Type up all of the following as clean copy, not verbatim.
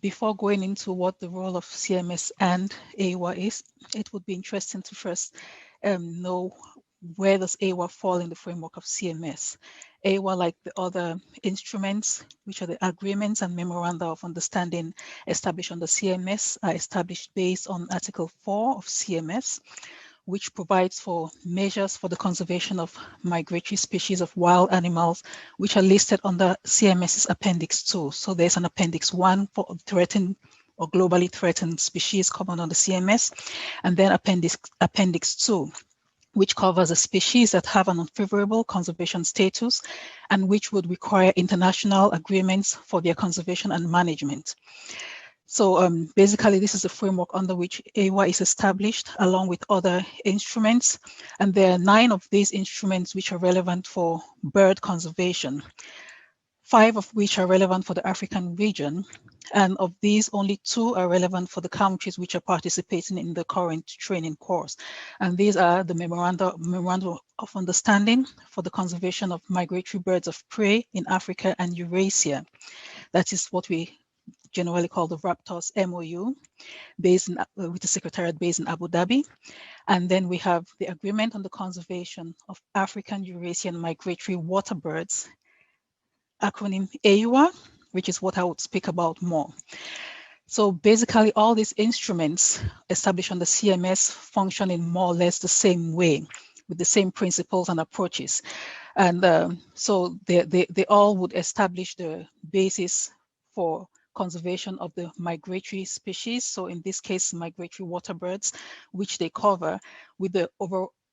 before going into what the role of CMS and AEWA is, it would be interesting to first know where does AEWA fall in the framework of CMS. AEWA, like the other instruments, which are the agreements and memoranda of understanding established under CMS, are established based on Article 4 of CMS, which provides for measures for the conservation of migratory species of wild animals, which are listed under CMS's Appendix 2. So there's an Appendix 1 for threatened or globally threatened species covered under CMS, and then Appendix 2, which covers the species that have an unfavorable conservation status and which would require international agreements for their conservation and management. So basically, this is the framework under which AEWA is established, along with other instruments. And there are 9 of these instruments which are relevant for bird conservation, 5 of which are relevant for the African region. And of these, only 2 are relevant for the countries which are participating in the current training course. And these are the Memorandum of Understanding for the Conservation of Migratory Birds of Prey in Africa and Eurasia. That is what we generally called the Raptors MOU, based in, with the Secretariat based in Abu Dhabi. And then we have the Agreement on the Conservation of African Eurasian Migratory Water Birds, acronym AEWA, which is what I would speak about more. So basically, all these instruments established on the CMS function in more or less the same way, with the same principles and approaches. And so they all would establish the basis for conservation of the migratory species. So in this case, migratory water birds, which they cover with the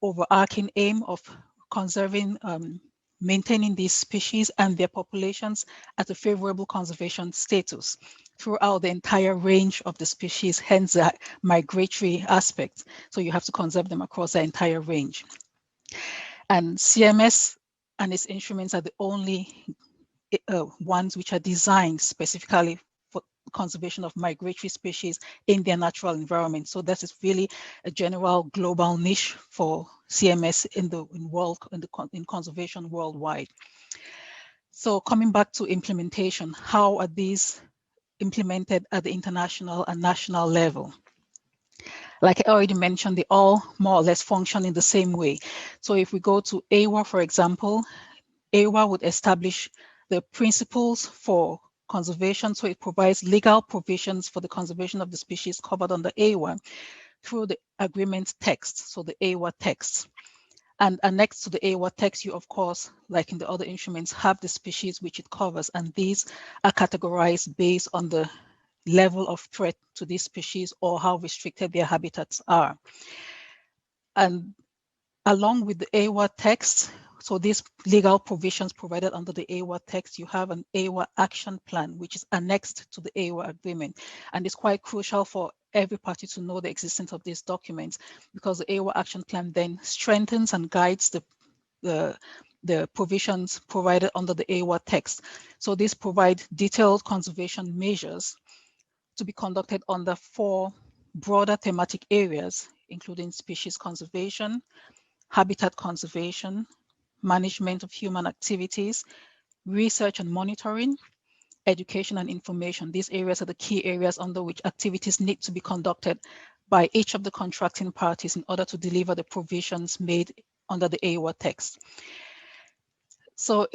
overarching aim of conserving, maintaining these species and their populations at a favorable conservation status throughout the entire range of the species, hence the migratory aspect. So you have to conserve them across the entire range. And CMS and its instruments are the only ones which are designed specifically for conservation of migratory species in their natural environment. So that is really a general global niche for CMS in conservation worldwide. So coming back to implementation, how are these implemented at the international and national level? Like I already mentioned, they all more or less function in the same way. So if we go to AEWA, for example, AEWA would establish the principles for conservation. So it provides legal provisions for the conservation of the species covered under AEWA through the agreement text, so the AEWA text. And next to the AEWA text, you, of course, like in the other instruments, have the species which it covers. And these are categorized based on the level of threat to these species or how restricted their habitats are. And along with the AEWA text, so these legal provisions provided under the AEWA text, you have an AEWA action plan, which is annexed to the AEWA agreement. And it's quite crucial for every party to know the existence of these documents, because the AEWA action plan then strengthens and guides the provisions provided under the AEWA text. So these provide detailed conservation measures to be conducted under 4 broader thematic areas, including species conservation, habitat conservation, management of human activities, research and monitoring, education and information. These areas are the key areas under which activities need to be conducted by each of the contracting parties in order to deliver the provisions made under the AEWA text. So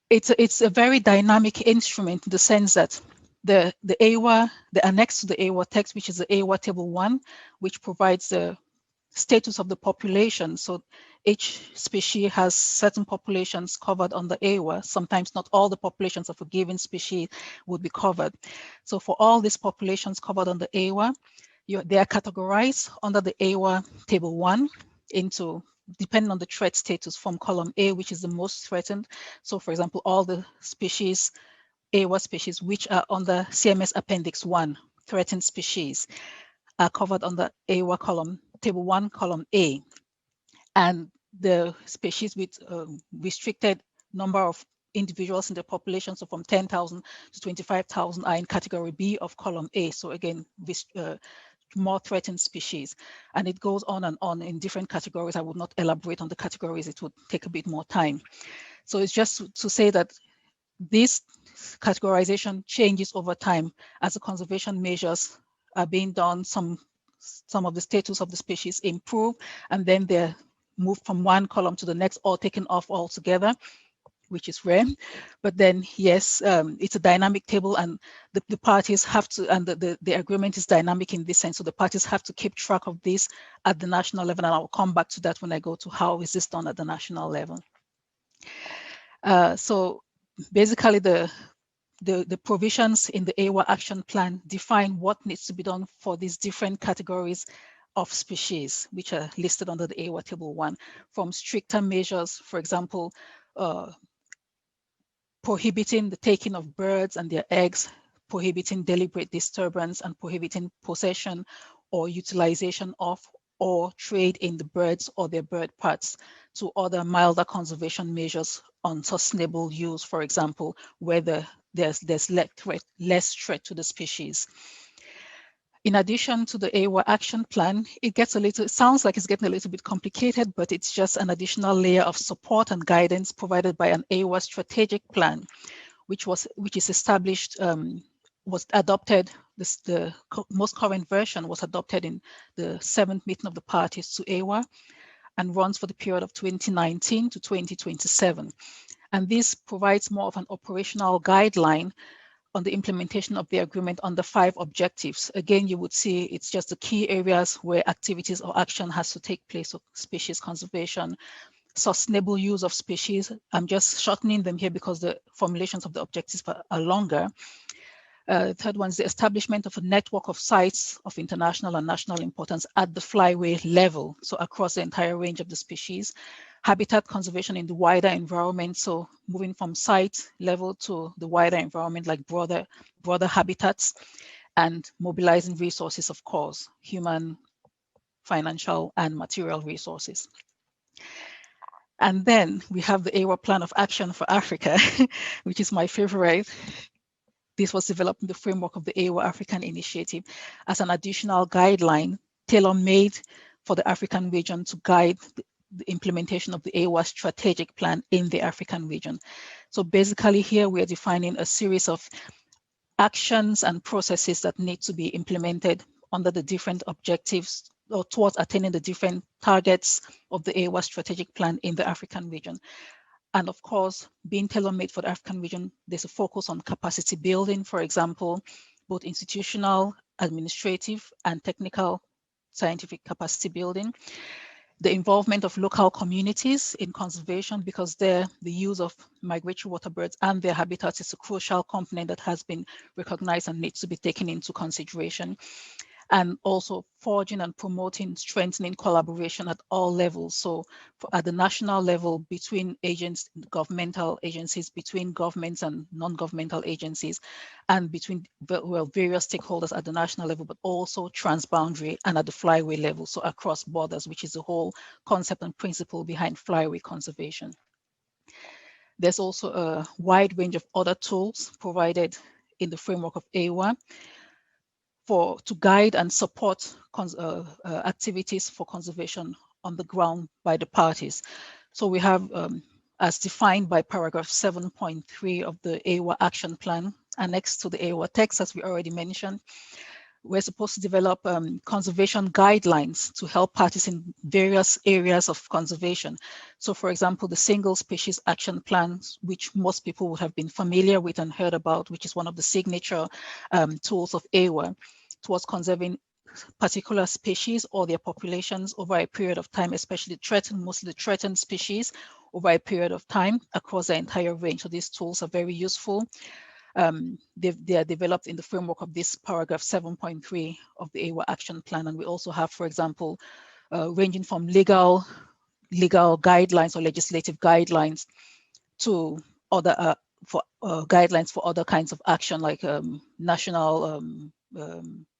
it's a very dynamic instrument in the sense that the AEWA, the annex to the AEWA text, which is the AEWA Table 1, which provides the status of the population. So each species has certain populations covered under AEWA. Sometimes not all the populations of a given species would be covered. So for all these populations covered under AEWA, they are categorized under the AEWA Table 1 into, depending on the threat status, from column A, which is the most threatened. So for example, all the species, AEWA species, which are under CMS Appendix 1, threatened species, are covered under AEWA column, Table 1, column A. And the species with restricted number of individuals in the population, so from 10,000 to 25,000, are in category B of column A. So again, more threatened species. And it goes on and on in different categories. I would not elaborate on the categories, it would take a bit more time. So it's just to say that these categorization changes over time as the conservation measures are being done. Some of the status of the species improve, and then they're moved from one column to the next or taken off altogether, which is rare. But then, yes, it's a dynamic table, and the parties have to, and the agreement is dynamic in this sense. So the parties have to keep track of this at the national level, and I'll come back to that when I go to how is this done at the national level. So basically, the provisions in the AEWA action plan define what needs to be done for these different categories of species, which are listed under the AEWA Table 1, from stricter measures, for example, prohibiting the taking of birds and their eggs, prohibiting deliberate disturbance, and prohibiting possession or utilization of or trade in the birds or their bird parts, to other milder conservation measures on sustainable use, for example, where there's less threat to the species. In addition to the AEWA action plan, it sounds like it's getting a little bit complicated, but it's just an additional layer of support and guidance provided by an AEWA strategic plan, which is established, was adopted. The most current version was adopted in the 7th meeting of the parties to AEWA and runs for the period of 2019 to 2027. And this provides more of an operational guideline on the implementation of the agreement on the 5 objectives. Again, you would see it's just the key areas where activities or action has to take place: of species conservation, sustainable use of species. I'm just shortening them here because the formulations of the objectives are longer. Third one is the establishment of a network of sites of international and national importance at the flyway level, so across the entire range of the species. Habitat conservation in the wider environment, so moving from site level to the wider environment, like broader habitats, and mobilizing resources, of course, human, financial, and material resources. And then we have the AEWA Plan of Action for Africa, which is my favorite. This was developed in the framework of the AEWA African Initiative as an additional guideline tailor-made for the African region to guide the implementation of the AEWA strategic plan in the African region. So basically here we are defining a series of actions and processes that need to be implemented under the different objectives or towards attaining the different targets of the AEWA strategic plan in the African region. And of course, being tailor-made for the African region, there's a focus on capacity building, for example, both institutional, administrative, and technical scientific capacity building. The involvement of local communities in conservation, because the use of migratory water birds and their habitats is a crucial component that has been recognized and needs to be taken into consideration. And also forging and promoting, strengthening collaboration at all levels. So at the national level, between governmental agencies, between governments and non-governmental agencies, and between various stakeholders at the national level, but also transboundary and at the flyway level, so across borders, which is the whole concept and principle behind flyway conservation. There's also a wide range of other tools provided in the framework of AEWA to guide and support activities for conservation on the ground by the parties. So we have, as defined by paragraph 7.3 of the AEWA action plan, annexed to the AEWA text, as we already mentioned, we're supposed to develop conservation guidelines to help parties in various areas of conservation. So for example, the single species action plans, which most people would have been familiar with and heard about, which is one of the signature tools of AEWA, towards conserving particular species or their populations over a period of time, especially mostly threatened species over a period of time across the entire range. So these tools are very useful. They are developed in the framework of this paragraph 7.3 of the AEWA action plan. And we also have, for example, ranging from legal guidelines or legislative guidelines to other guidelines for other kinds of action, like national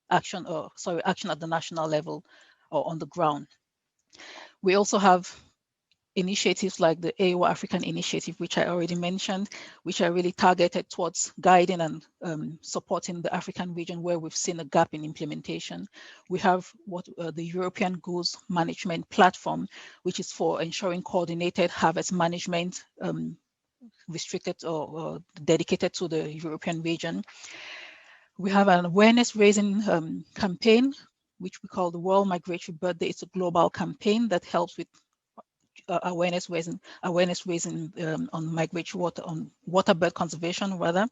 action at the national level or on the ground. We also have initiatives like the AEWA African Initiative, which I already mentioned, which are really targeted towards guiding and supporting the African region where we've seen a gap in implementation. We have the European Goose Management Platform, which is for ensuring coordinated harvest management restricted or dedicated to the European region. We have an awareness raising campaign, which we call the World Migratory Bird Day. It's a global campaign that helps with awareness raising on migratory water, on water bird conservation rather.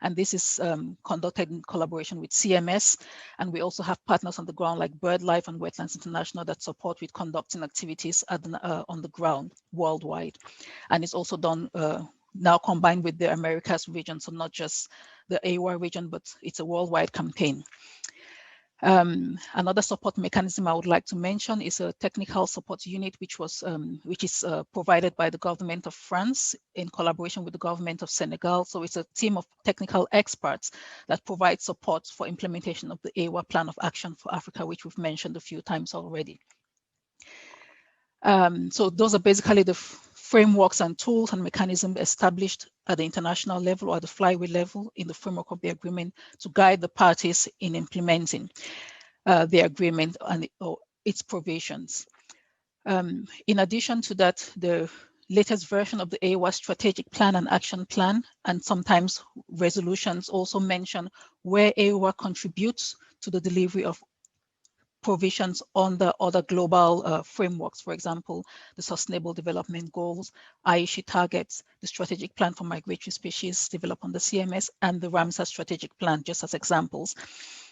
And this is conducted in collaboration with CMS. And we also have partners on the ground like BirdLife and Wetlands International that support with conducting activities on the ground worldwide. And it's also done now combined with the Americas region, so not just the AEWA region, but it's a worldwide campaign. Another support mechanism I would like to mention is a technical support unit, which is provided by the government of France in collaboration with the government of Senegal. So it's a team of technical experts that provide support for implementation of the AEWA Plan of Action for Africa, which we've mentioned a few times already. So those are basically the frameworks and tools and mechanisms established at the international level or the flywheel level in the framework of the agreement to guide the parties in implementing the agreement and its provisions. In addition to that, the latest version of the AEWA strategic plan and action plan, and sometimes resolutions also mention where AEWA contributes to the delivery of provisions on the other global frameworks, for example, the Sustainable Development Goals, Aichi targets, the Strategic Plan for Migratory Species developed on the CMS, and the Ramsar Strategic Plan, just as examples.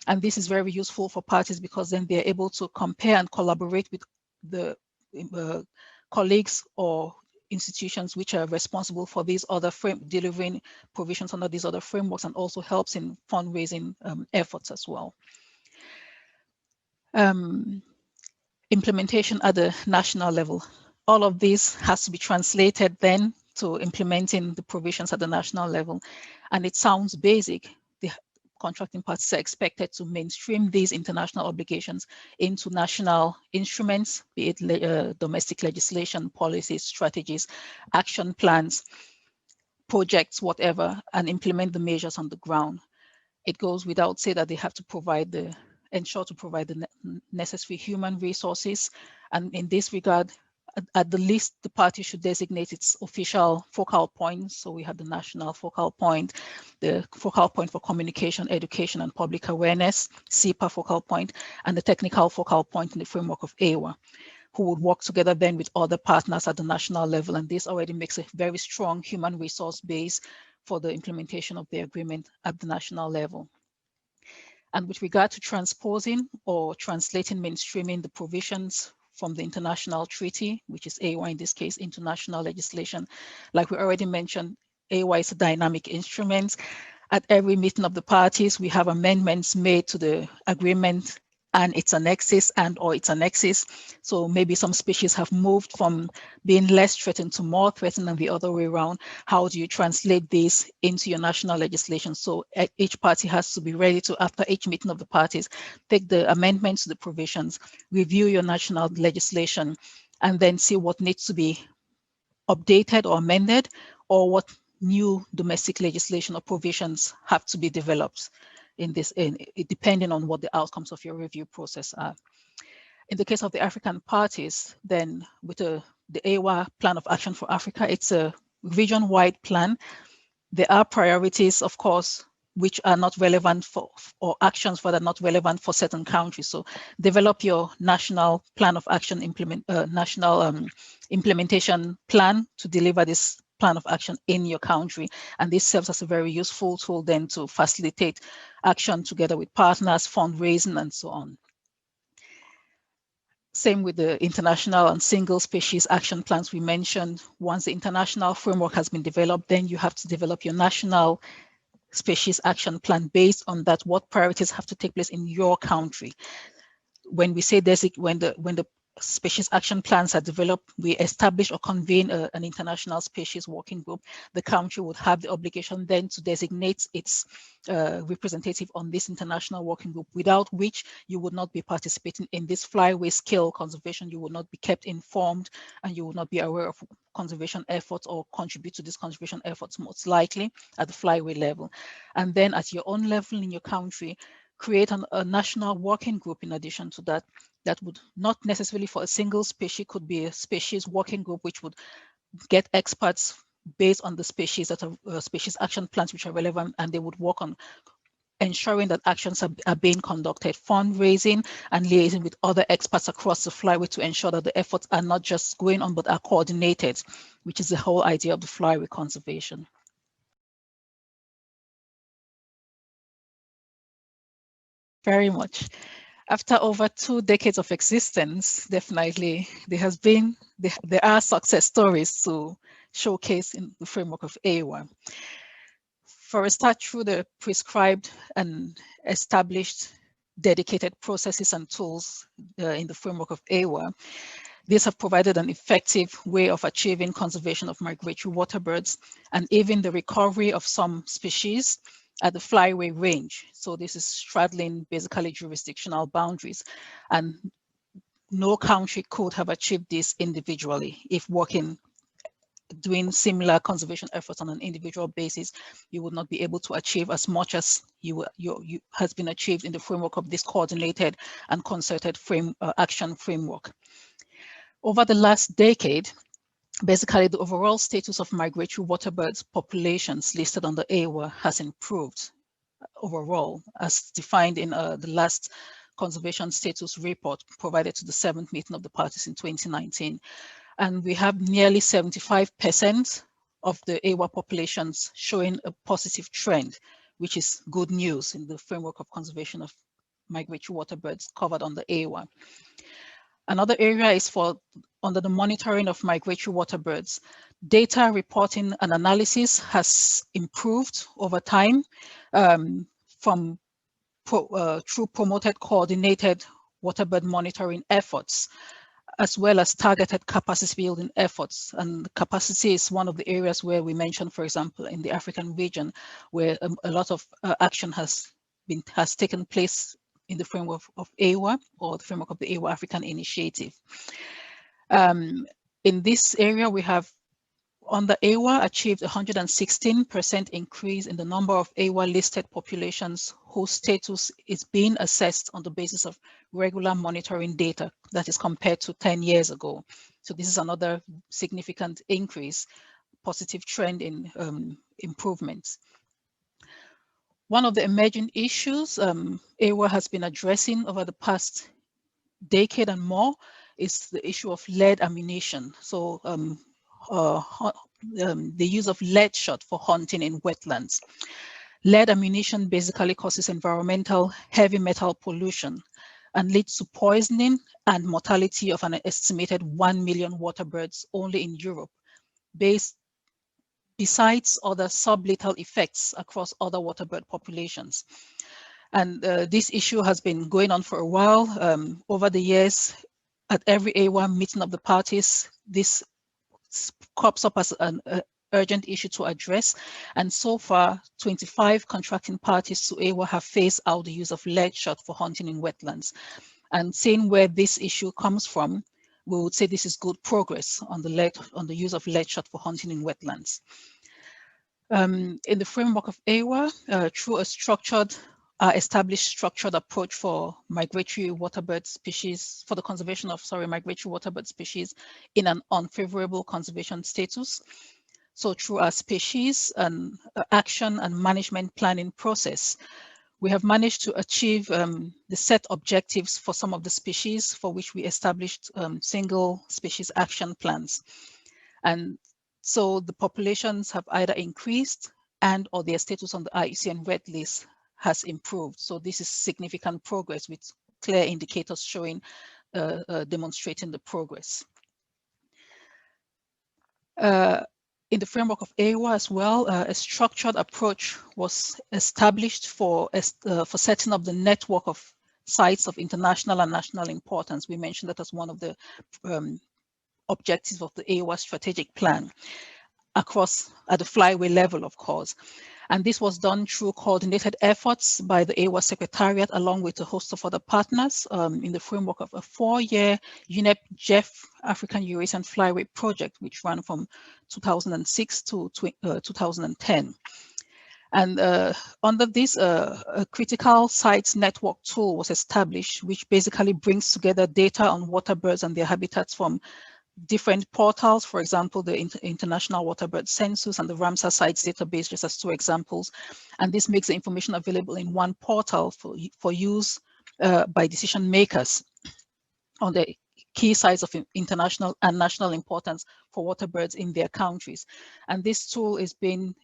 And this is very useful for parties because then they're able to compare and collaborate with the colleagues or institutions which are responsible for these other delivering provisions under these other frameworks, and also helps in fundraising efforts as well. Implementation at the national level. All of this has to be translated then to implementing the provisions at the national level. And it sounds basic. The contracting parties are expected to mainstream these international obligations into national instruments, be it domestic legislation, policies, strategies, action plans, projects, whatever, and implement the measures on the ground. It goes without saying that they have to ensure to provide the necessary human resources. And in this regard, at the least, the party should designate its official focal points. So we have the national focal point, the focal point for communication, education, and public awareness, CEPA focal point, and the technical focal point in the framework of AEWA, who would work together then with other partners at the national level. And this already makes a very strong human resource base for the implementation of the agreement at the national level. And with regard to transposing or translating, mainstreaming the provisions from the international treaty, which is AEWA in this case, into national legislation, like we already mentioned, AEWA is a dynamic instrument. At every meeting of the parties, we have amendments made to the agreement and its annexes or its annexes. So maybe some species have moved from being less threatened to more threatened and the other way around. How do you translate this into your national legislation? So each party has to be ready to, after each meeting of the parties, take the amendments to the provisions, review your national legislation, and then see what needs to be updated or amended, or what new domestic legislation or provisions have to be developed depending on what the outcomes of your review process are. In the case of the African parties, then with the AEWA Plan of Action for Africa, it's a region-wide plan. There are priorities, of course, which are not relevant for, or actions that are not relevant for certain countries. So develop your national plan of action, implementation plan to deliver this plan of action in your country. And this serves as a very useful tool then to facilitate action together with partners, fundraising, and so on. Same with the international and single species action plans we mentioned. Once the international framework has been developed, then you have to develop your national species action plan based on that, what priorities have to take place in your country. When we say when the species action plans are developed, we establish or convene an international species working group. The country would have the obligation then to designate its representative on this international working group, without which you would not be participating in this flyway scale conservation. You would not be kept informed, and you would not be aware of conservation efforts or contribute to these conservation efforts, most likely at the flyway level. And then at your own level in your country, create a national working group in addition to that, that would not necessarily for a single species, could be a species working group, which would get experts based on the species that are species action plans which are relevant, and they would work on ensuring that actions are being conducted, fundraising and liaising with other experts across the flyway to ensure that the efforts are not just going on but are coordinated, which is the whole idea of the flyway conservation. Very much. After over 2 decades of existence, definitely there are success stories to showcase in the framework of AEWA. For a start, through the prescribed and established dedicated processes and tools in the framework of AEWA, these have provided an effective way of achieving conservation of migratory waterbirds and even the recovery of some species at the flyway range. So this is straddling basically jurisdictional boundaries, and no country could have achieved this individually. If doing similar conservation efforts on an individual basis, you would not be able to achieve as much as has been achieved in the framework of this coordinated and concerted action framework. Over the last decade, basically the overall status of migratory waterbirds populations listed under AEWA has improved overall, as defined in the last conservation status report provided to the 7th meeting of the parties in 2019. And we have nearly 75% of the AEWA populations showing a positive trend, which is good news in the framework of conservation of migratory waterbirds covered under AEWA. Another area is under the monitoring of migratory waterbirds. Data reporting and analysis has improved over time through promoted coordinated waterbird monitoring efforts, as well as targeted capacity building efforts. And capacity is one of the areas where we mentioned, for example, in the African region, where a lot of action has taken place in the framework of AEWA, or the framework of the AEWA African Initiative. In this area, we have under AEWA achieved 116% increase in the number of AEWA listed populations whose status is being assessed on the basis of regular monitoring data, that is compared to 10 years ago. So this is another significant increase, positive trend in improvements. One of the emerging issues AEWA has been addressing over the past decade and more is the issue of lead ammunition. So the use of lead shot for hunting in wetlands. Lead ammunition basically causes environmental heavy metal pollution and leads to poisoning and mortality of an estimated 1 million waterbirds only in Europe, besides other sublethal effects across other waterbird populations. And this issue has been going on for a while. Over the years, at every AEWA meeting of the parties, this crops up as an urgent issue to address. And so far, 25 contracting parties to AEWA have phased out the use of lead shot for hunting in wetlands. And seeing where this issue comes from, we would say this is good progress on the use of lead shot for hunting in wetlands. In the framework of AEWA, through a established structured approach for migratory waterbird species, for the conservation of, migratory waterbird species in an unfavorable conservation status. So through our species and action and management planning process, we have managed to achieve the set objectives for some of the species for which we established single species action plans. And so the populations have either increased and or their status on the IUCN Red List has improved. So this is significant progress with clear indicators showing, demonstrating the progress. In the framework of AEWA as well, a structured approach was established for setting up the network of sites of international and national importance. We mentioned that as one of the objectives of the AEWA strategic plan at the flyway level, of course. And this was done through coordinated efforts by the AEWA Secretariat, along with a host of other partners in the framework of a 4-year UNEP GEF African Eurasian Flyway project, which ran from 2006 to 2010. And under this, a critical sites network tool was established, which basically brings together data on waterbirds and their habitats from different portals, for example, the International Waterbird Census and the Ramsar Sites database, just as two examples. And this makes the information available in one portal for use by decision makers on the key sites of international and national importance for waterbirds in their countries. And this tool is being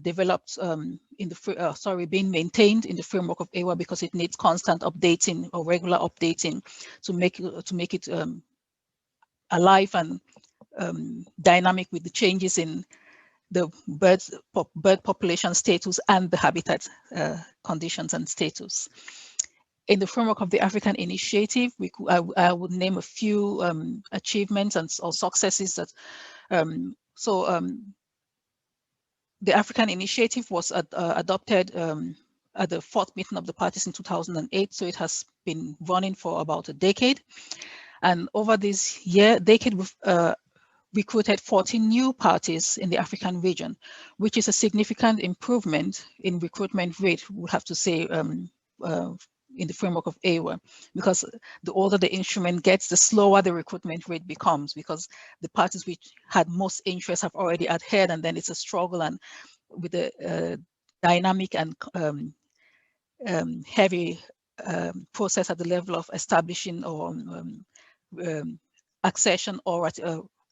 developed being maintained in the framework of AEWA because it needs constant updating or regular updating to make it alive and dynamic with the changes in the bird population status and the habitat conditions and status. In the framework of the African Initiative, I would name a few achievements or successes that. The African Initiative was adopted at the fourth meeting of the parties in 2008, so it has been running for about a decade. And over this decade, we've recruited 14 new parties in the African region, which is a significant improvement in recruitment rate, we have to say, in the framework of AEWA, because the older the instrument gets, the slower the recruitment rate becomes, because the parties which had most interest have already adhered, and then it's a struggle. And with the dynamic and heavy process at the level of establishing or accession or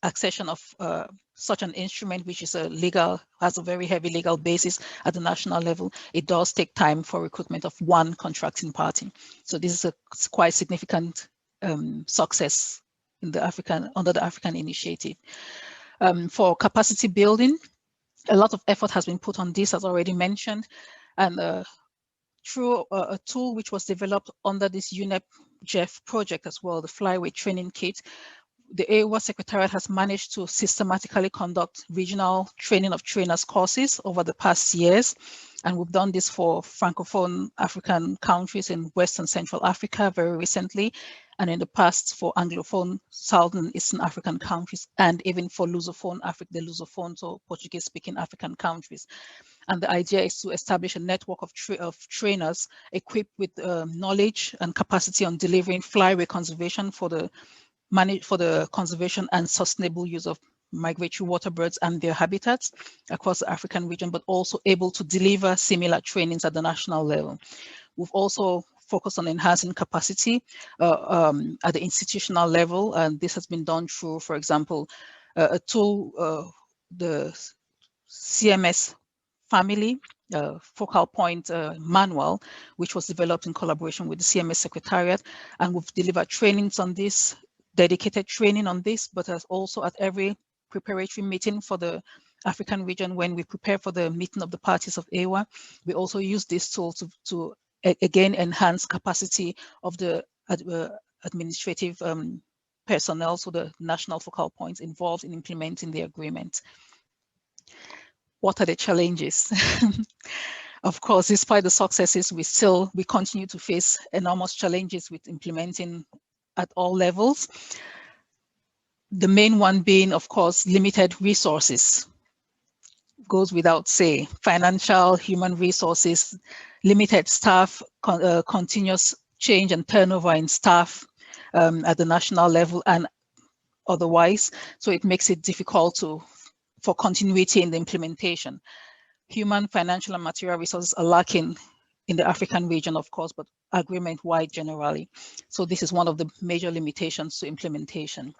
accession of such an instrument, which is has a very heavy legal basis at the national level, it does take time for recruitment of one contracting party. So this is a quite significant success in the under the African Initiative. For capacity building, a lot of effort has been put on this, as already mentioned, and through a tool which was developed under this UNEP GEF project as well, the Flyweight Training Kit, the AEWA Secretariat has managed to systematically conduct regional training of trainers courses over the past years. And we've done this for Francophone African countries in West and Central Africa very recently, and in the past for Anglophone Southern and Eastern African countries, and even for Lusophone Africa, the Lusophone, so Portuguese-speaking African countries. And the idea is to establish a network of trainers equipped with knowledge and capacity on delivering flyway conservation for the conservation and sustainable use of migratory waterbirds and their habitats across the African region, but also able to deliver similar trainings at the national level. We've also focused on enhancing capacity at the institutional level, and this has been done through, for example, a tool, the CMS family focal point manual, which was developed in collaboration with the CMS Secretariat, and we've delivered trainings on this, dedicated training on this, but as also at every preparatory meeting for the African region, when we prepare for the meeting of the parties of AEWA, we also use this tool to again enhance capacity of the administrative personnel, so the national focal points involved in implementing the agreement. What are the challenges? Of course, despite the successes, we continue to face enormous challenges with implementing at all levels. The main one being, of course, limited resources. Goes without say, financial, human resources, limited staff, continuous change and turnover in staff at the national level and otherwise. So it makes it difficult for continuity in the implementation. Human, financial, and material resources are lacking in the African region, of course, but agreement-wide generally. So this is one of the major limitations to implementation.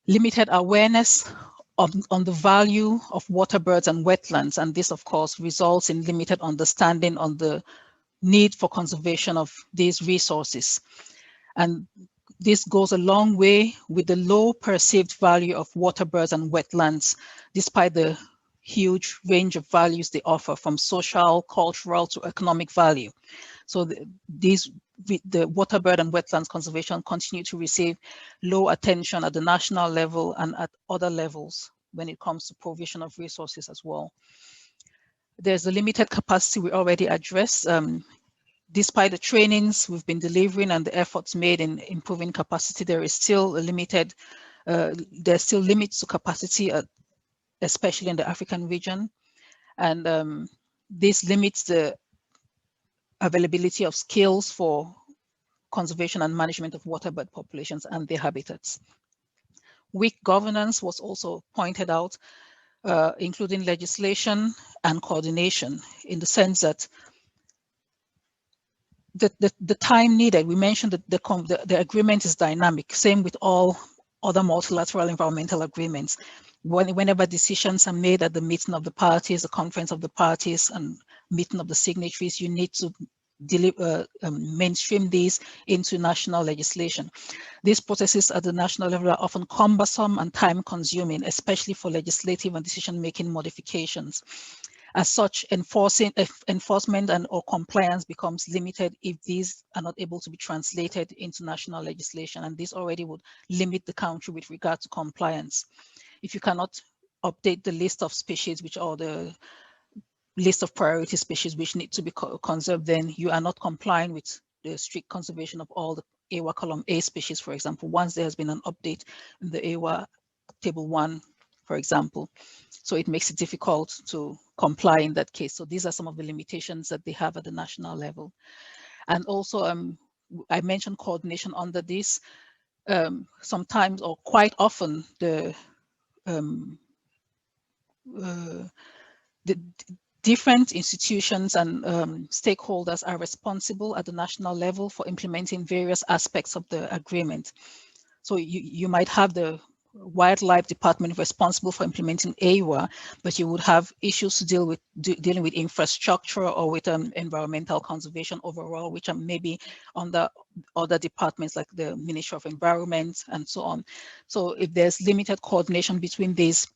Limited awareness on the value of waterbirds and wetlands, and this, of course, results in limited understanding on the need for conservation of these resources. And this goes a long way with the low perceived value of waterbirds and wetlands, despite the huge range of values they offer, from social, cultural to economic value. So the waterbird and wetlands conservation continue to receive low attention at the national level and at other levels when it comes to provision of resources as well. There's a limited capacity we already addressed. Despite the trainings we've been delivering and the efforts made in improving capacity, there is still there's still limits to capacity, especially in the African region. And this limits the availability of skills for conservation and management of waterbird populations and their habitats. Weak governance was also pointed out, including legislation and coordination, in the sense that the time needed, we mentioned that the agreement is dynamic, same with all other multilateral environmental agreements. Whenever decisions are made at the meeting of the parties, the conference of the parties, and meeting of the signatories, you need to mainstream these into national legislation. These processes at the national level are often cumbersome and time-consuming, especially for legislative and decision-making modifications. As such, enforcement or compliance becomes limited if these are not able to be translated into national legislation, and this already would limit the country with regard to compliance. If you cannot update the list of species, which are the list of priority species which need to be conserved, then you are not complying with the strict conservation of all the AEWA column A species, for example, once there has been an update in the AEWA table 1, for example. So it makes it difficult to comply in that case. So these are some of the limitations that they have at the national level. And also, I mentioned coordination under this. Sometimes, or quite often, the different institutions and stakeholders are responsible at the national level for implementing various aspects of the agreement. So you might have the wildlife department responsible for implementing AEWA, but you would have issues to deal with dealing with infrastructure or with environmental conservation overall, which are maybe under other departments like the Ministry of Environment and so on. So if there's limited coordination between these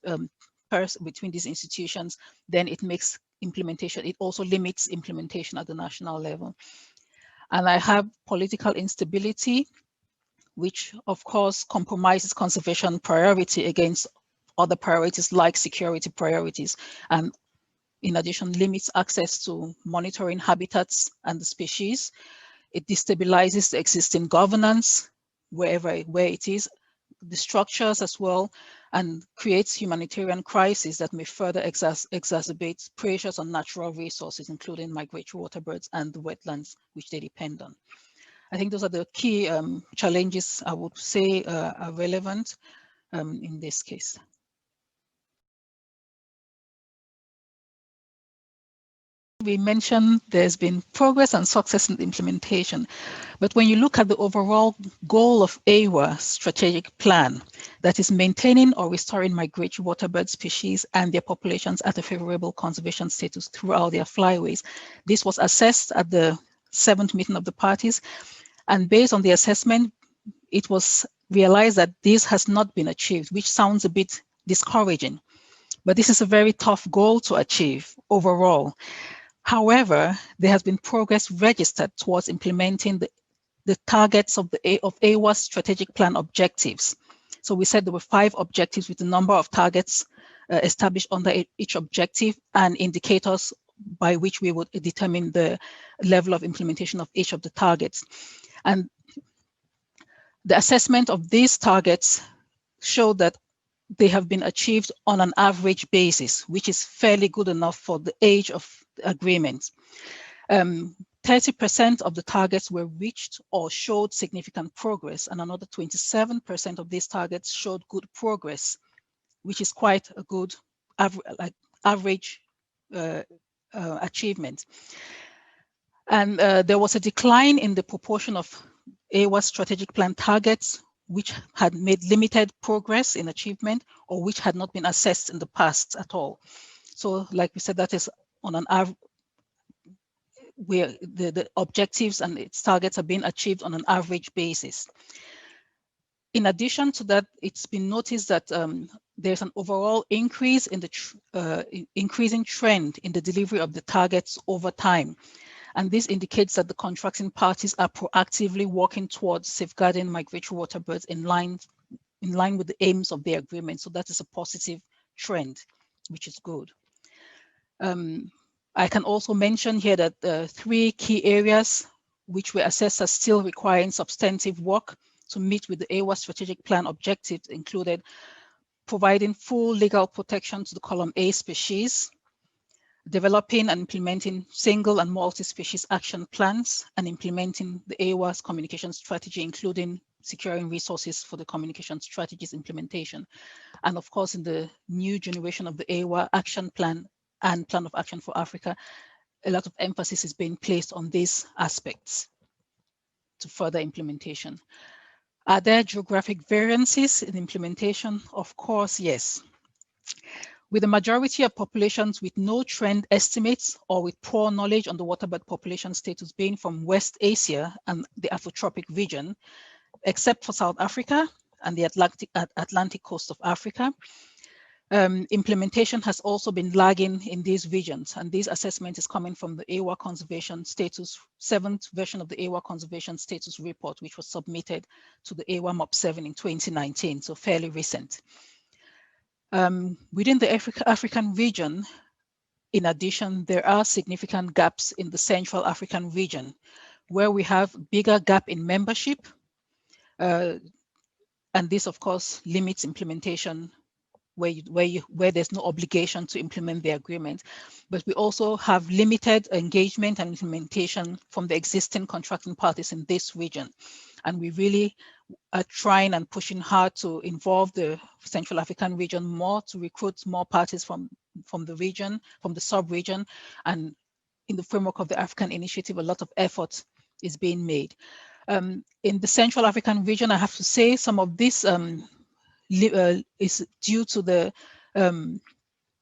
institutions, then it makes implementation, it also limits implementation at the national level. And I have political instability, which of course compromises conservation priority against other priorities like security priorities, and in addition limits access to monitoring habitats and the species. It destabilizes the existing governance where it is, the structures as well, and creates humanitarian crises that may further exacerbate pressures on natural resources, including migratory water birds and the wetlands which they depend on. I think those are the key challenges I would say are relevant in this case. We mentioned there's been progress and success in the implementation, but when you look at the overall goal of AEWA strategic plan, that is maintaining or restoring migratory water bird species and their populations at a favorable conservation status throughout their flyways, this was assessed at the 7th meeting of the parties, and based on the assessment, it was realized that this has not been achieved, which sounds a bit discouraging, but this is a very tough goal to achieve overall. However, there has been progress registered towards implementing the targets of AEWA's strategic plan objectives. So we said there were 5 objectives with a number of targets established under each objective and indicators by which we would determine the level of implementation of each of the targets. And the assessment of these targets showed that they have been achieved on an average basis, which is fairly good enough for the age of the agreement. 30% of the targets were reached or showed significant progress, and another 27% of these targets showed good progress, which is quite a good average achievement. And there was a decline in the proportion of AEWA strategic plan targets which had made limited progress in achievement or which had not been assessed in the past at all. So like we said, that is on an average, where the objectives and its targets are being achieved on an average basis. In addition to that, it's been noticed that there's an overall increase in the increasing trend in the delivery of the targets over time. And this indicates that the contracting parties are proactively working towards safeguarding migratory water birds in line with the aims of the agreement. So that is a positive trend, which is good. I can also mention here that 3 key areas which were assessed as still requiring substantive work to meet with the AEWA strategic plan objectives included providing full legal protection to the column A species, developing and implementing single and multi-species action plans, and implementing the AEWA's communication strategy, including securing resources for the communication strategies implementation. And of course, in the new generation of the AEWA Action Plan and Plan of Action for Africa, a lot of emphasis is being placed on these aspects to further implementation. Are there geographic variances in implementation? Of course, yes. With the majority of populations with no trend estimates or with poor knowledge on the waterbird population status being from West Asia and the Afrotropic region, except for South Africa and the Atlantic coast of Africa, implementation has also been lagging in these regions, and this assessment is coming from the AEWA Conservation Status, 7th version of the AEWA Conservation Status Report, which was submitted to the AEWA MOP7 in 2019, so fairly recent. Within the African region, in addition, there are significant gaps in the Central African region, where we have bigger gap in membership, and this, of course, limits implementation where there's no obligation to implement the agreement. But we also have limited engagement and implementation from the existing contracting parties in this region. And we really are trying and pushing hard to involve the Central African region more, to recruit more parties from the region, from the sub-region. And in the framework of the African Initiative, a lot of effort is being made. In the Central African region, I have to say some of this is due to the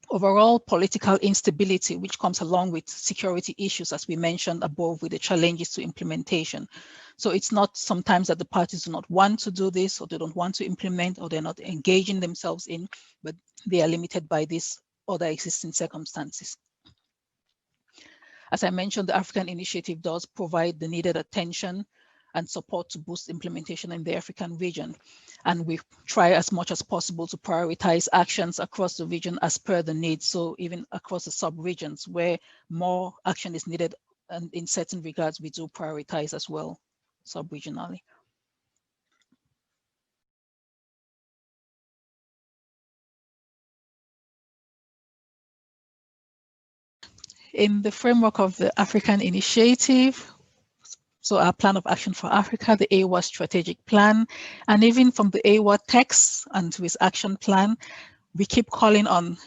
overall political instability, which comes along with security issues, as we mentioned above, with the challenges to implementation. So it's not sometimes that the parties do not want to do this, or they don't want to implement, or they're not engaging themselves in, but they are limited by these other existing circumstances. As I mentioned, the African Initiative does provide the needed attention and support to boost implementation in the African region. And we try as much as possible to prioritize actions across the region as per the needs. So even across the sub-regions where more action is needed, and in certain regards, we do prioritize as well, sub-regionally. In the framework of the African Initiative, so our Plan of Action for Africa, the AEWA Strategic Plan, and even from the AEWA text and to its action plan, we keep calling on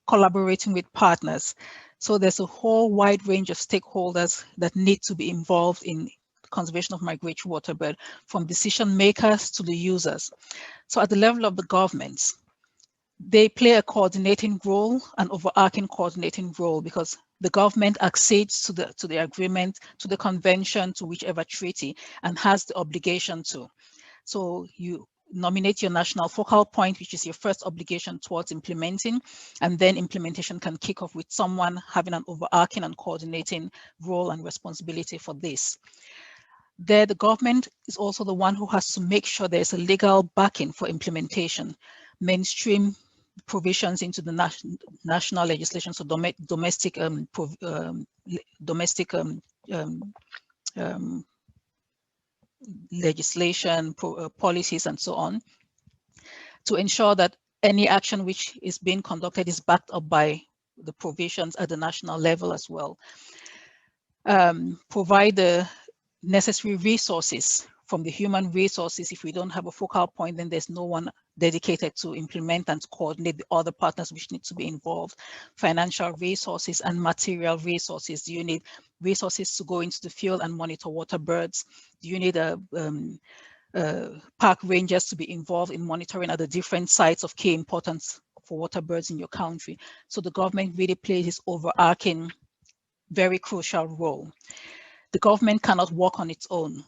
collaborating with partners. So there's a whole wide range of stakeholders that need to be involved in conservation of migratory waterbird, from decision makers to the users. So at the level of the governments, they play a coordinating role, an overarching coordinating role, because the government accedes to the agreement, to the convention, to whichever treaty, and has the obligation to. So you nominate your national focal point, which is your first obligation towards implementing, and then implementation can kick off with someone having an overarching and coordinating role and responsibility for this. There, the government is also the one who has to make sure there's a legal backing for implementation, mainstream provisions into the national legislation, so domestic legislation, policies, and so on, to ensure that any action which is being conducted is backed up by the provisions at the national level as well. Provide the necessary resources from the human resources. If we don't have a focal point, then there's no one dedicated to implement and to coordinate the other partners which need to be involved. Financial resources and material resources. Do you need resources to go into the field and monitor water birds? Do you need park rangers to be involved in monitoring at the different sites of key importance for water birds in your country? So the government really plays this overarching, very crucial role. The government cannot work on its own.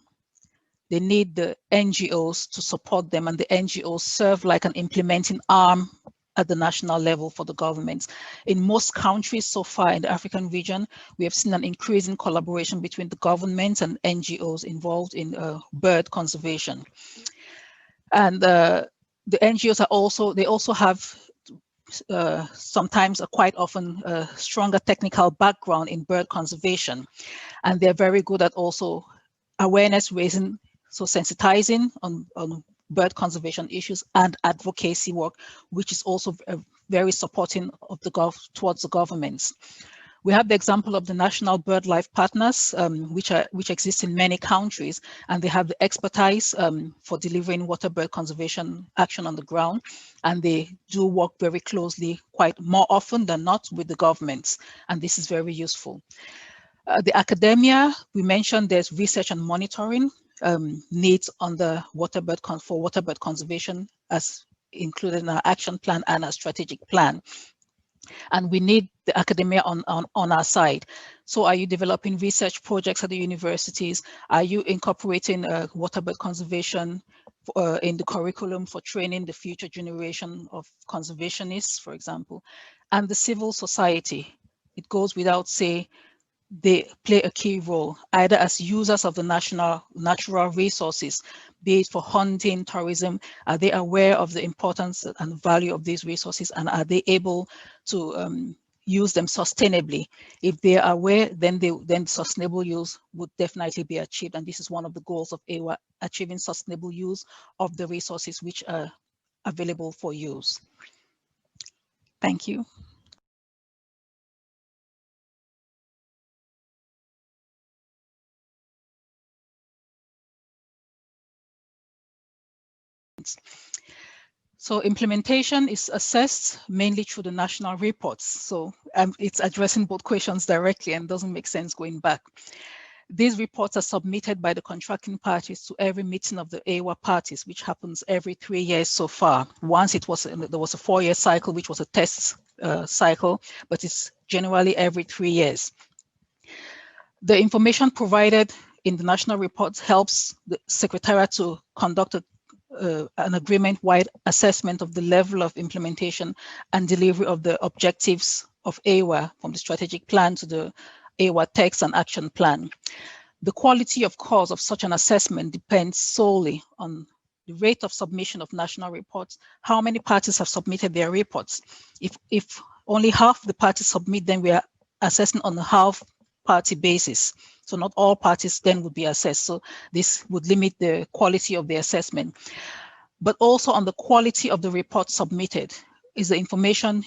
They need the NGOs to support them, and the NGOs serve like an implementing arm at the national level for the governments. In most countries so far in the African region, we have seen an increase in collaboration between the governments and NGOs involved in bird conservation. And the NGOs are also have sometimes quite often a stronger technical background in bird conservation. And they're very good at also awareness raising, so sensitizing on bird conservation issues and advocacy work, which is also very supporting of towards the governments. We have the example of the National BirdLife Partners, which exist in many countries, and they have the expertise for delivering water bird conservation action on the ground, and they do work very closely, quite more often than not, with the governments, and this is very useful. The academia, we mentioned there's research and monitoring needs on the water bird conservation as included in our action plan and our strategic plan. And we need the academia on our side. So are you developing research projects at the universities? Are you incorporating water bird conservation in the curriculum for training the future generation of conservationists, for example? And the civil society, it goes without saying, they play a key role, either as users of the natural resources, be it for hunting, tourism. Are they aware of the importance and value of these resources, and are they able to use them sustainably? If they are aware, then sustainable use would definitely be achieved, and this is one of the goals of AEWA, achieving sustainable use of the resources which are available for use. Thank you. So implementation is assessed mainly through the national reports. So it's addressing both questions directly and doesn't make sense going back. These reports are submitted by the contracting parties to every meeting of the AEWA parties, which happens every 3 years so far. Once there was a 4-year cycle, which was a test cycle, but it's generally every 3 years. The information provided in the national reports helps the Secretariat to conduct an agreement-wide assessment of the level of implementation and delivery of the objectives of AEWA, from the strategic plan to the AEWA text and action plan. The quality, of course, of such an assessment depends solely on the rate of submission of national reports, how many parties have submitted their reports. If only half the parties submit, then we are assessing on a half-party basis. So not all parties then would be assessed. So this would limit the quality of the assessment. But also on the quality of the report submitted. Is the information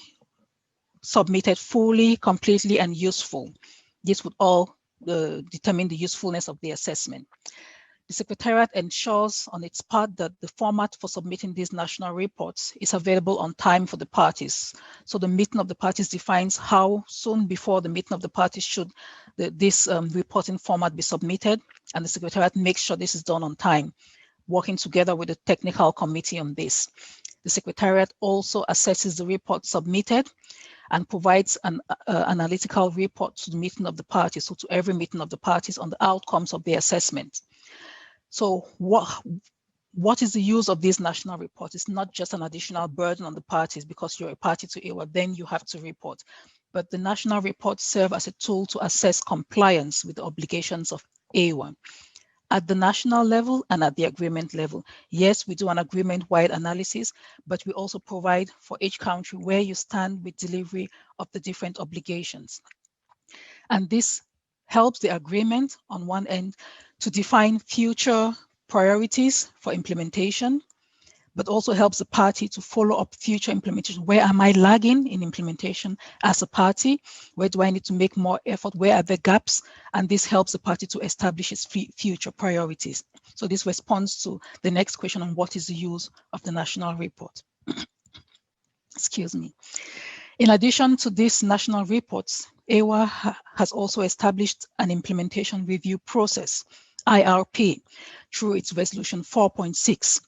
submitted fully, completely, and useful? This would all determine the usefulness of the assessment. The Secretariat ensures on its part that the format for submitting these national reports is available on time for the parties. So the meeting of the parties defines how soon before the meeting of the parties should this reporting format be submitted, and the Secretariat makes sure this is done on time, working together with the technical committee on this. The Secretariat also assesses the report submitted and provides an analytical report to the meeting of the parties, so to every meeting of the parties, on the outcomes of the assessment. So what is the use of these national reports? It's not just an additional burden on the parties because you're a party to AEWA, then you have to report. But the national reports serve as a tool to assess compliance with the obligations of AEWA. At the national level and at the agreement level, yes, we do an agreement-wide analysis, but we also provide for each country where you stand with delivery of the different obligations. And this helps the agreement on one end to define future priorities for implementation, but also helps the party to follow up future implementation. Where am I lagging in implementation as a party? Where do I need to make more effort? Where are the gaps? And this helps the party to establish its future priorities. So this responds to the next question on what is the use of the national report. Excuse me. In addition to these national reports, AEWA has also established an implementation review process, IRP, through its resolution 4.6.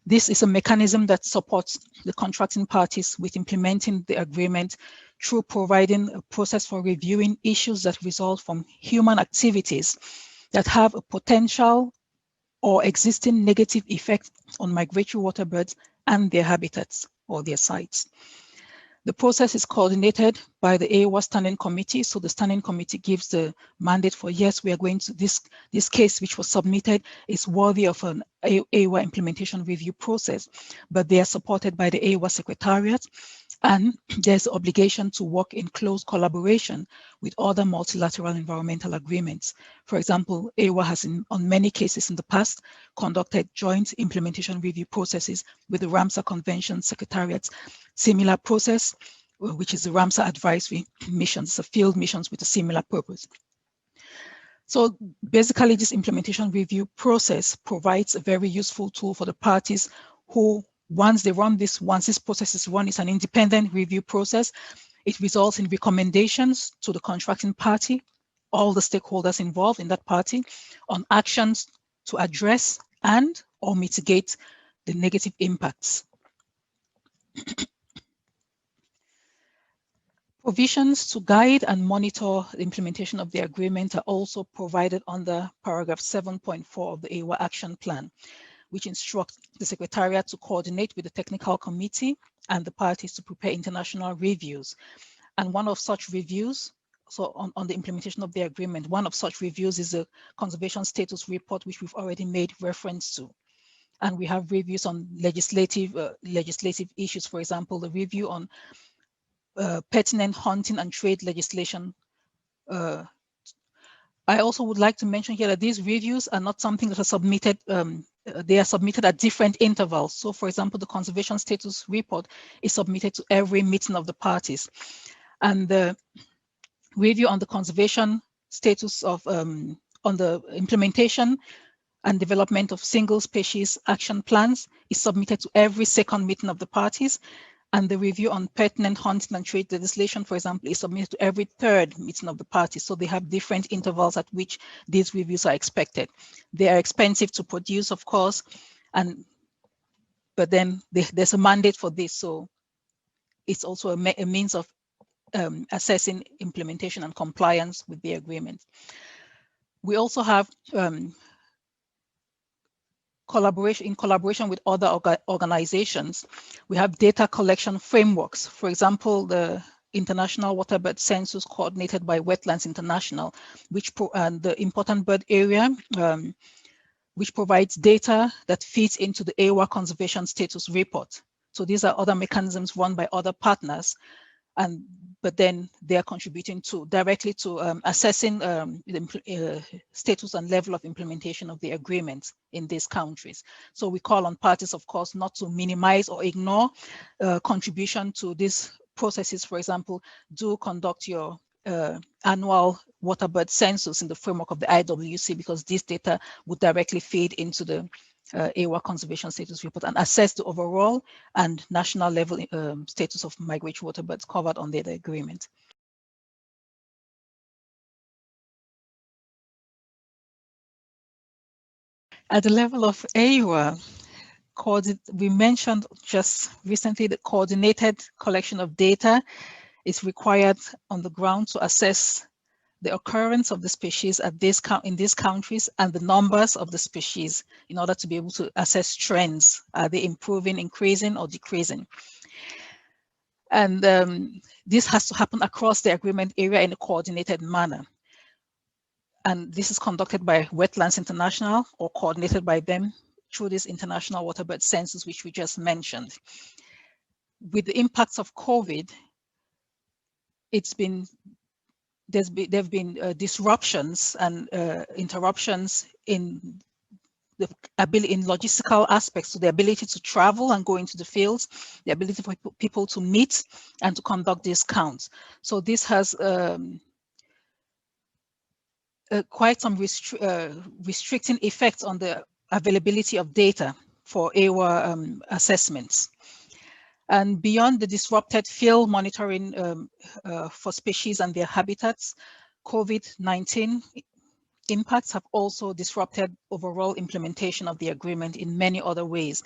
This is a mechanism that supports the contracting parties with implementing the agreement through providing a process for reviewing issues that result from human activities that have a potential or existing negative effect on migratory water birds and their habitats or their sites. The process is coordinated by the AEWA Standing Committee. So the Standing Committee gives the mandate for, yes, we are going to, this case which was submitted is worthy of an AEWA implementation review process, but they are supported by the AEWA Secretariat, and there's an obligation to work in close collaboration with other multilateral environmental agreements. For example, AEWA has on many cases in the past conducted joint implementation review processes with the Ramsar Convention Secretariats. Similar process which is the Ramsar Advisory Missions, so field missions with a similar purpose. So basically, this implementation review process provides a very useful tool for the parties who, once this process is run, it's an independent review process. It results in recommendations to the contracting party, all the stakeholders involved in that party, on actions to address and or mitigate the negative impacts. Provisions to guide and monitor the implementation of the agreement are also provided under paragraph 7.4 of the AEWA Action Plan, which instructs the Secretariat to coordinate with the technical committee and the parties to prepare international reviews. And one of such reviews, so on the implementation of the agreement, one of such reviews is the conservation status report, which we've already made reference to. And we have reviews on legislative issues, for example, the review on pertinent hunting and trade legislation. I also would like to mention here that these reviews are not something that are submitted, they are submitted at different intervals. So for example, the conservation status report is submitted to every meeting of the parties. And the review on the conservation status of, on the implementation and development of single species action plans is submitted to every second meeting of the parties. And the review on pertinent hunting and trade legislation, for example, is submitted to every third meeting of the parties. So they have different intervals at which these reviews are expected. They are expensive to produce, of course, but then there's a mandate for this. So it's also a means of assessing implementation and compliance with the agreement. We also have in collaboration with other organizations, we have data collection frameworks. For example, the International Waterbird Census coordinated by Wetlands International, and the Important Bird Area, which provides data that feeds into the AEWA Conservation Status Report. So these are other mechanisms run by other partners, but then they are contributing directly to assessing the status and level of implementation of the agreement in these countries. So we call on parties, of course, not to minimize or ignore contribution to these processes. For example, do conduct your annual waterbird census in the framework of the IWC, because this data would directly feed into the AEWA Conservation Status Report and assess the overall and national level status of migratory waterbirds covered under the agreement. At the level of AEWA, we mentioned just recently the coordinated collection of data is required on the ground to assess the occurrence of the species in these countries and the numbers of the species in order to be able to assess trends. Are they improving, increasing, or decreasing? And this has to happen across the agreement area in a coordinated manner. And this is conducted by Wetlands International or coordinated by them through this International Waterbird Census, which we just mentioned. With the impacts of COVID, there have been disruptions and interruptions in logistical aspects, so the ability to travel and go into the fields, the ability for people to meet and to conduct these counts. So this has quite some restricting effects on the availability of data for AEWA assessments. And beyond the disrupted field monitoring for species and their habitats, COVID-19 impacts have also disrupted overall implementation of the agreement in many other ways,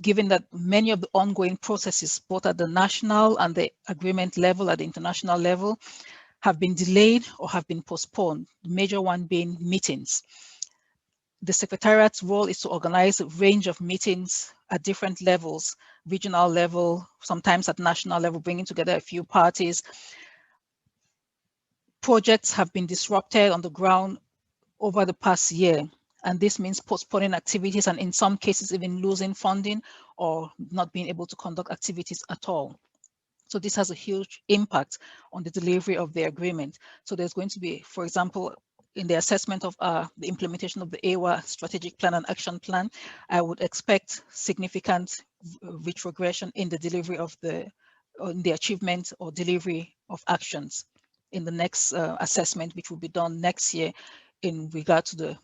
given that many of the ongoing processes, both at the national and the agreement level, at the international level, have been delayed or have been postponed, the major one being meetings. The Secretariat's role is to organize a range of meetings at different levels, regional level, sometimes at national level, bringing together a few parties. Projects have been disrupted on the ground over the past year, and this means postponing activities and in some cases even losing funding or not being able to conduct activities at all. So this has a huge impact on the delivery of the agreement. So there's going to be, for example, in the assessment of the implementation of the AEWA Strategic Plan and Action Plan, I would expect significant retrogression in the delivery of the on the achievement or delivery of actions in the next assessment, which will be done next year in regard to the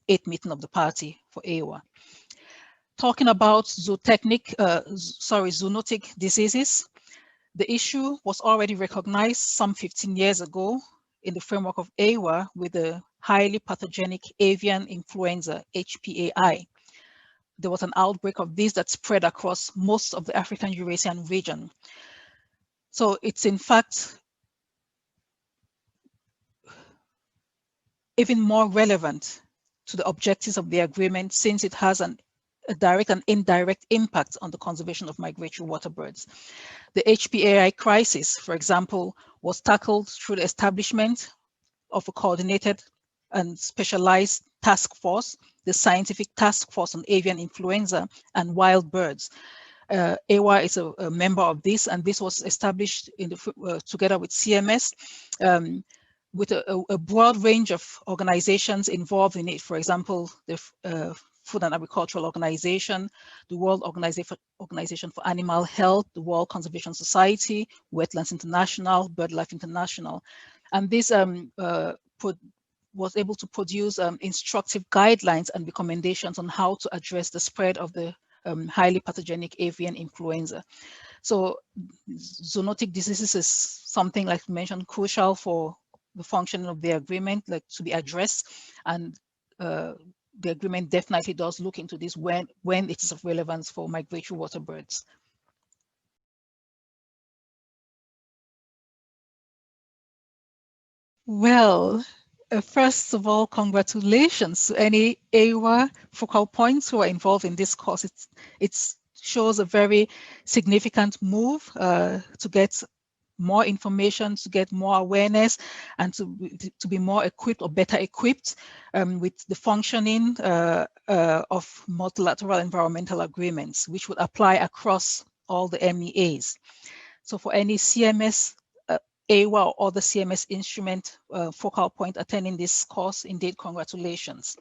8th meeting of the party for AEWA. Talking about zoonotic diseases, the issue was already recognized some 15 years ago in the framework of AEWA with the highly pathogenic avian influenza, HPAI. There was an outbreak of this that spread across most of the African Eurasian region. So it's in fact even more relevant to the objectives of the agreement since it has a direct and indirect impact on the conservation of migratory water birds. The HPAI crisis, for example, was tackled through the establishment of a coordinated and specialized task force, the Scientific Task Force on Avian Influenza and Wild Birds. AEWA is a member of this, and this was established in the, together with CMS, with a broad range of organizations involved in it. For example, the Food and Agricultural Organization, the World Organization for Animal Health, the World Conservation Society, Wetlands International, BirdLife International. And this was able to produce instructive guidelines and recommendations on how to address the spread of the highly pathogenic avian influenza. So zoonotic diseases is something, like mentioned, crucial for the functioning of the agreement, like to be addressed, and the agreement definitely does look into this when it is of relevance for migratory water birds. Well, first of all, congratulations to any AEWA focal points who are involved in this course. It shows a very significant move to get more information, to get more awareness, and to be more equipped or better equipped with the functioning of multilateral environmental agreements, which would apply across all the MEAs. So for any CMS, AEWA or other CMS instrument focal point attending this course, indeed, congratulations.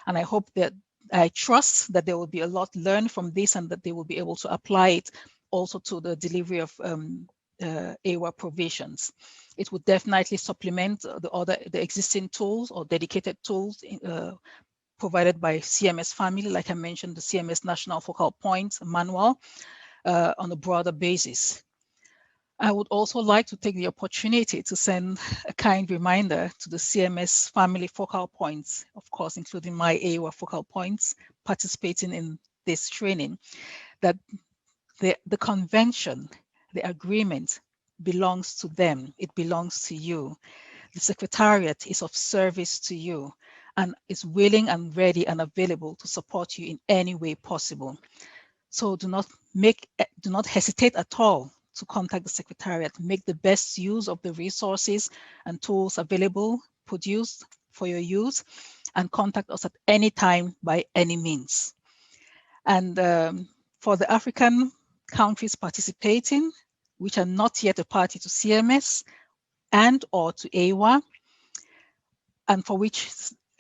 And I hope that, I trust that there will be a lot learned from this and that they will be able to apply it also to the delivery of AEWA provisions. It would definitely supplement the existing tools or dedicated tools provided by CMS family, like I mentioned, the CMS National Focal Point Manual on a broader basis. I would also like to take the opportunity to send a kind reminder to the CMS family focal points, of course, including my AEWA focal points participating in this training, that the convention, the agreement belongs to them. It belongs to you. The Secretariat is of service to you and is willing and ready and available to support you in any way possible. So do not hesitate at all to contact the Secretariat. Make the best use of the resources and tools available, produced for your use, and contact us at any time by any means. And for the African countries participating, which are not yet a party to CMS and or to AEWA, and for which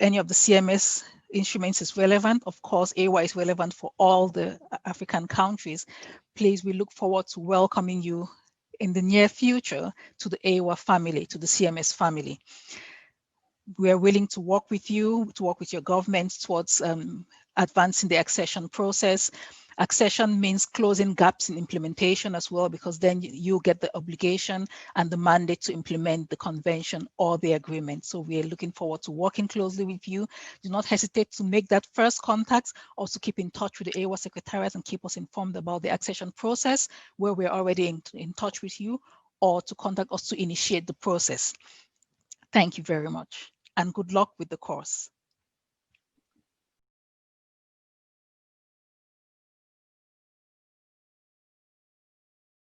any of the CMS instruments is relevant. Of course, AEWA is relevant for all the African countries. Please, we look forward to welcoming you in the near future to the AEWA family, to the CMS family. We are willing to work with you, to work with your government towards advancing the accession process. Accession means closing gaps in implementation as well, because then you get the obligation and the mandate to implement the convention or the agreement. So we are looking forward to working closely with you. Do not hesitate to make that first contact. Also keep in touch with the AEWA Secretariat and keep us informed about the accession process, where we're already in touch with you, or to contact us to initiate the process. Thank you very much, and good luck with the course.